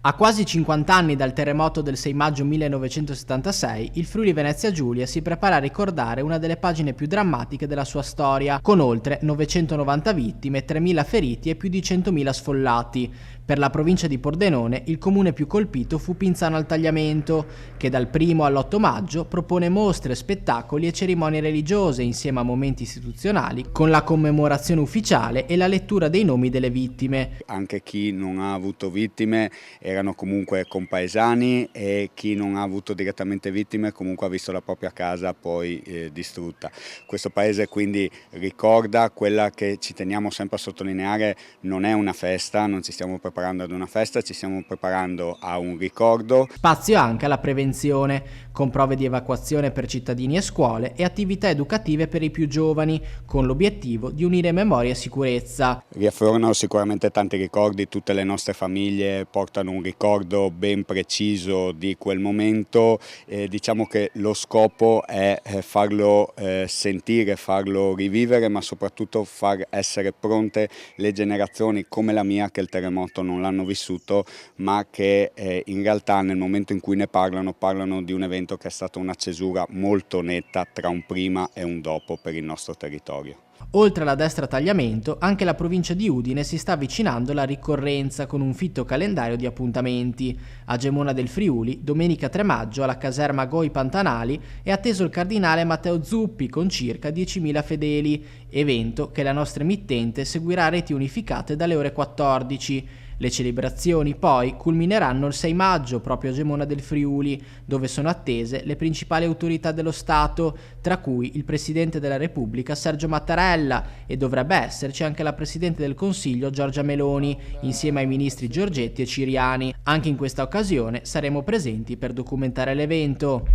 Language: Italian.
A quasi 50 anni dal terremoto del 6 maggio 1976, il Friuli Venezia Giulia si prepara a ricordare una delle pagine più drammatiche della sua storia, con oltre 990 vittime, 3.000 feriti e più di 100.000 sfollati. Per la provincia di Pordenone, il comune più colpito fu Pinzano al Tagliamento, che dal 1 all'8 maggio propone mostre, spettacoli e cerimonie religiose insieme a momenti istituzionali, con la commemorazione ufficiale e la lettura dei nomi delle vittime. Anche chi non ha avuto vittime erano comunque compaesani e chi non ha avuto direttamente vittime comunque ha visto la propria casa poi distrutta. Questo paese quindi ricorda quella che ci teniamo sempre a sottolineare: non è una festa, non ci stiamo preparando ad una festa, ci stiamo preparando a un ricordo. Spazio anche alla prevenzione, con prove di evacuazione per cittadini e scuole e attività educative per i più giovani, con l'obiettivo di unire memoria e sicurezza. Riaffiorano sicuramente tanti ricordi, tutte le nostre famiglie portano un ricordo ben preciso di quel momento, diciamo che lo scopo è farlo sentire, farlo rivivere, ma soprattutto far essere pronte le generazioni come la mia che il terremoto non l'hanno vissuto, ma che in realtà nel momento in cui ne parlano di un evento che è stata una cesura molto netta tra un prima e un dopo per il nostro territorio. Oltre alla destra Tagliamento, anche la provincia di Udine si sta avvicinando alla ricorrenza con un fitto calendario di appuntamenti. A Gemona del Friuli, domenica 3 maggio, alla caserma Goi Pantanali, è atteso il cardinale Matteo Zuppi con circa 10.000 fedeli, evento che la nostra emittente seguirà a reti unificate dalle ore 14. Le celebrazioni poi culmineranno il 6 maggio proprio a Gemona del Friuli, dove sono attese le principali autorità dello Stato, tra cui il Presidente della Repubblica Sergio Mattarella, e dovrebbe esserci anche la Presidente del Consiglio Giorgia Meloni, insieme ai ministri Giorgetti e Ciriani. Anche in questa occasione saremo presenti per documentare l'evento.